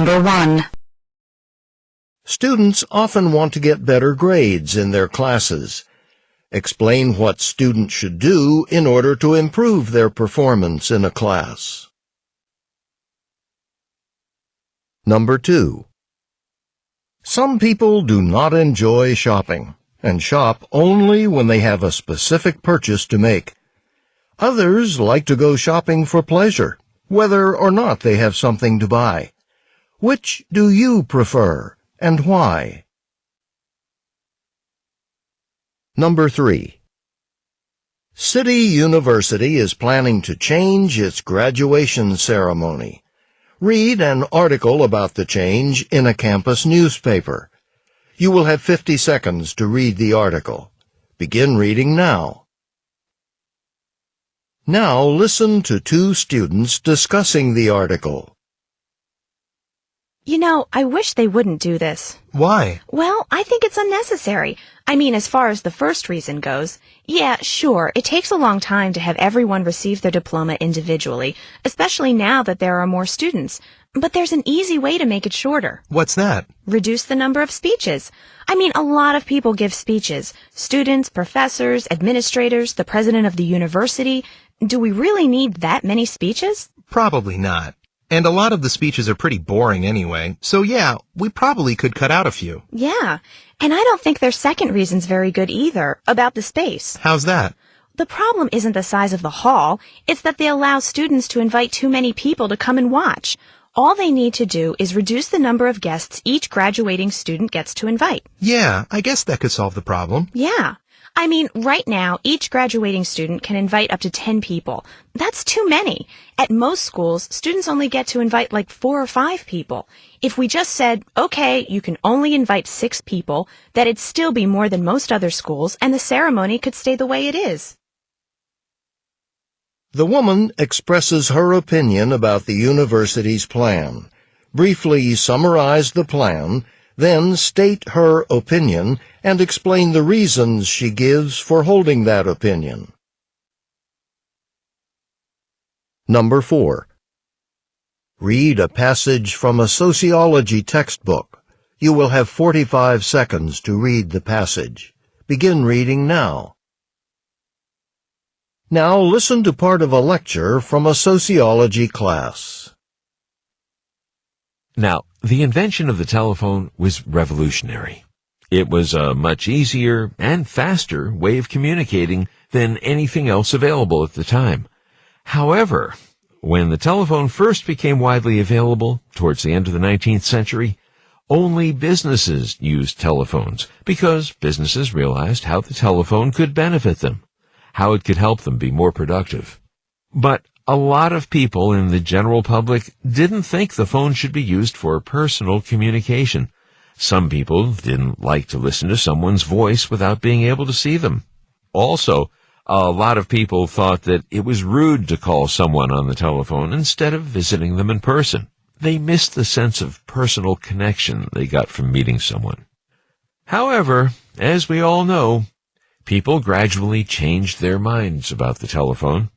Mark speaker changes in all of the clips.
Speaker 1: Number 1.
Speaker 2: Students often want to get better grades in their classes. Explain what students should do in order to improve their performance in a class. Number 2. Some people do not enjoy shopping and shop only when they have a specific purchase to make. Others like to go shopping for pleasure, whether or not they have something to buy. Which do you prefer, and why? Number 3. City University is planning to change its graduation ceremony. Read an article about the change in a campus newspaper. You will have 50 seconds to read the article. Begin reading now. Now listen to two students discussing the article.
Speaker 3: You know, I wish they wouldn't do this.
Speaker 4: Why?
Speaker 3: Well, I think it's unnecessary. I mean, as far as the first reason goes, yeah, sure, it takes a long time to have everyone receive their diploma individually, especially now that there are more students. But there's an easy way to make it shorter.
Speaker 4: What's that?
Speaker 3: Reduce the number of speeches. I mean, a lot of people give speeches. Students, professors, administrators, the president of the university. Do we really need that many speeches?
Speaker 4: Probably not. And a lot of the speeches are pretty boring anyway, so yeah, we probably could cut out a few.
Speaker 3: Yeah, and I don't think their second reason's very good either, about the space.
Speaker 4: How's that?
Speaker 3: The problem isn't the size of the hall, it's that they allow students to invite too many people to come and watch. All they need to do is reduce the number of guests each graduating student gets to invite.
Speaker 4: Yeah, I guess that could solve the problem.
Speaker 3: Yeah. I mean, right now, each graduating student can invite up to 10 people. That's too many. At most schools, students only get to invite like 4 or 5 people. If we just said, okay, you can only invite 6 people, that'd still be more than most other schools, and the ceremony could stay the way it is.
Speaker 2: The woman expresses her opinion about the university's plan. Briefly summarize the plan, then state her opinion and explain the reasons she gives for holding that opinion. Number 4. Read a passage from a sociology textbook. You will have 45 seconds to read the passage. Begin reading now. Now listen to part of a lecture from a sociology class.
Speaker 5: Now, the invention of the telephone was revolutionary. It was a much easier and faster way of communicating than anything else available at the time. However, when the telephone first became widely available towards the end of the 19th century, only businesses used telephones because businesses realized how the telephone could benefit them, how it could help them be more productive. But a lot of people in the general public didn't think the phone should be used for personal communication. Some people didn't like to listen to someone's voice without being able to see them. Also, a lot of people thought that it was rude to call someone on the telephone instead of visiting them in person. They missed the sense of personal connection they got from meeting someone. However, as we all know, people gradually changed their minds about the telephone.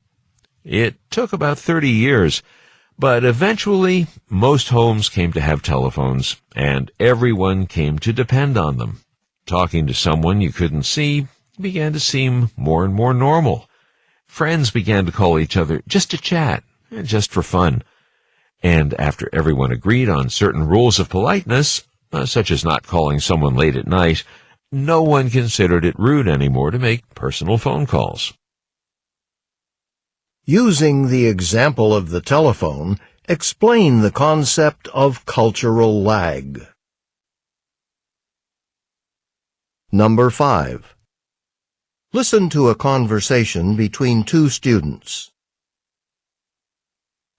Speaker 5: It took about 30 years, but eventually most homes came to have telephones, and everyone came to depend on them. Talking to someone you couldn't see began to seem more and more normal. Friends began to call each other just to chat, just for fun. And after everyone agreed on certain rules of politeness, such as not calling someone late at night, no one considered it rude anymore to make personal phone calls.
Speaker 2: Using the example of the telephone, explain the concept of cultural lag. Number 5. Listen to a conversation between two students.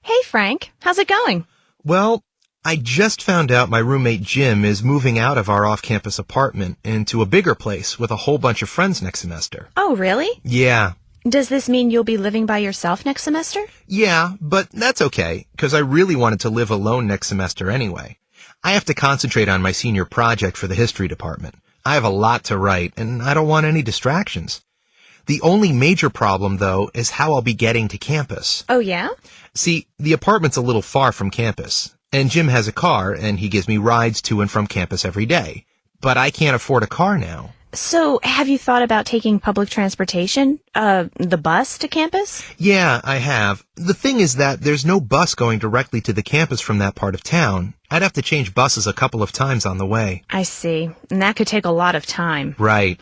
Speaker 3: Hey, Frank, how's it going?
Speaker 4: Well, I just found out my roommate Jim is moving out of our off-campus apartment into a bigger place with a whole bunch of friends next semester.
Speaker 3: Oh, really?
Speaker 4: Yeah.
Speaker 3: Does this mean you'll be living by yourself next semester?
Speaker 4: Yeah, but that's okay, because I really wanted to live alone next semester anyway. I have to concentrate on my senior project for the history department. I have a lot to write, and I don't want any distractions. The only major problem, though, is how I'll be getting to campus.
Speaker 3: Oh, yeah?
Speaker 4: See, the apartment's a little far from campus. And Jim has a car, and he gives me rides to and from campus every day. But I can't afford a car now.
Speaker 3: So, have you thought about taking public transportation? The bus to campus?
Speaker 4: Yeah, I have. The thing is that there's no bus going directly to the campus from that part of town. I'd have to change buses a couple of times on the way.
Speaker 3: I see. And that could take a lot of time.
Speaker 4: Right.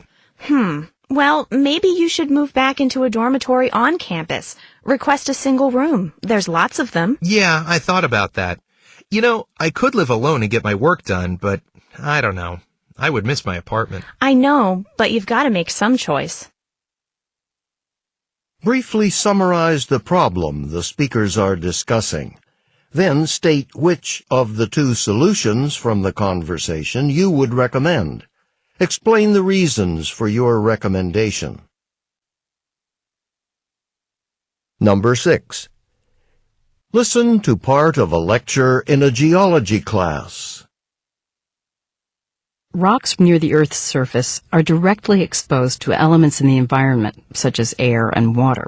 Speaker 3: Well, maybe you should move back into a dormitory on campus. Request a single room. There's lots of them.
Speaker 4: Yeah, I thought about that. You know, I could live alone and get my work done, but I don't know. I would miss my apartment.
Speaker 3: I know, but you've got to make some choice.
Speaker 2: Briefly summarize the problem the speakers are discussing. Then state which of the two solutions from the conversation you would recommend. Explain the reasons for your recommendation. Number 6. Listen to part of a lecture in a geology class.
Speaker 1: Rocks near the Earth's surface are directly exposed to elements in the environment, such as air and water,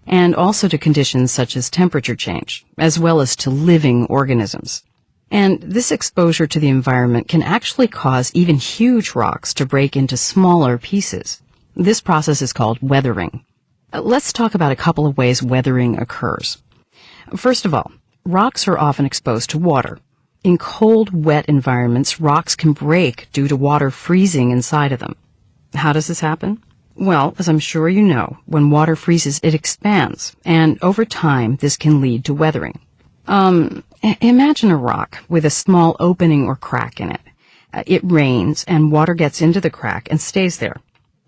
Speaker 1: and also to conditions such as temperature change, as well as to living organisms. And this exposure to the environment can actually cause even huge rocks to break into smaller pieces. This process is called weathering. Let's talk about a couple of ways weathering occurs. First of all, rocks are often exposed to water. In cold, wet environments, rocks can break due to water freezing inside of them. How does this happen? Well, as I'm sure you know, when water freezes, it expands, and over time, this can lead to weathering. Imagine a rock with a small opening or crack in it. It rains, and water gets into the crack and stays there.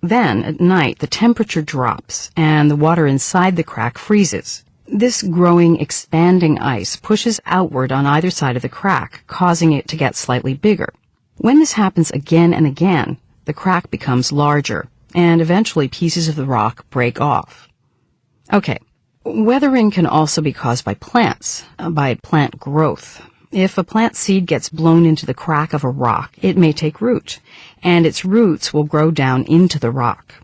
Speaker 1: Then, at night, the temperature drops, and the water inside the crack freezes. This growing, expanding ice pushes outward on either side of the crack, causing it to get slightly bigger. When this happens again and again, the crack becomes larger, and eventually pieces of the rock break off. Okay, weathering can also be caused by plants, by plant growth. If a plant seed gets blown into the crack of a rock, it may take root, and its roots will grow down into the rock.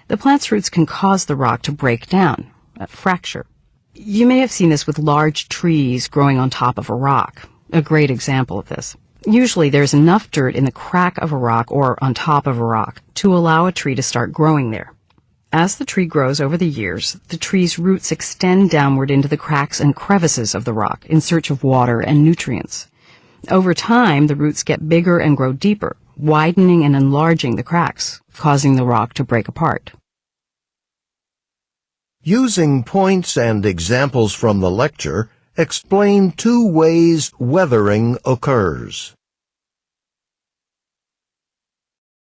Speaker 1: The plant's roots can cause the rock to break down, fracture. You may have seen this with large trees growing on top of a rock. A great example of this. Usually there's enough dirt in the crack of a rock or on top of a rock to allow a tree to start growing there. As the tree grows over the years, the tree's roots extend downward into the cracks and crevices of the rock in search of water and nutrients. Over time, the roots get bigger and grow deeper, widening and enlarging the cracks, causing the rock to break apart.
Speaker 2: Using points and examples from the lecture, explain 2 ways weathering occurs.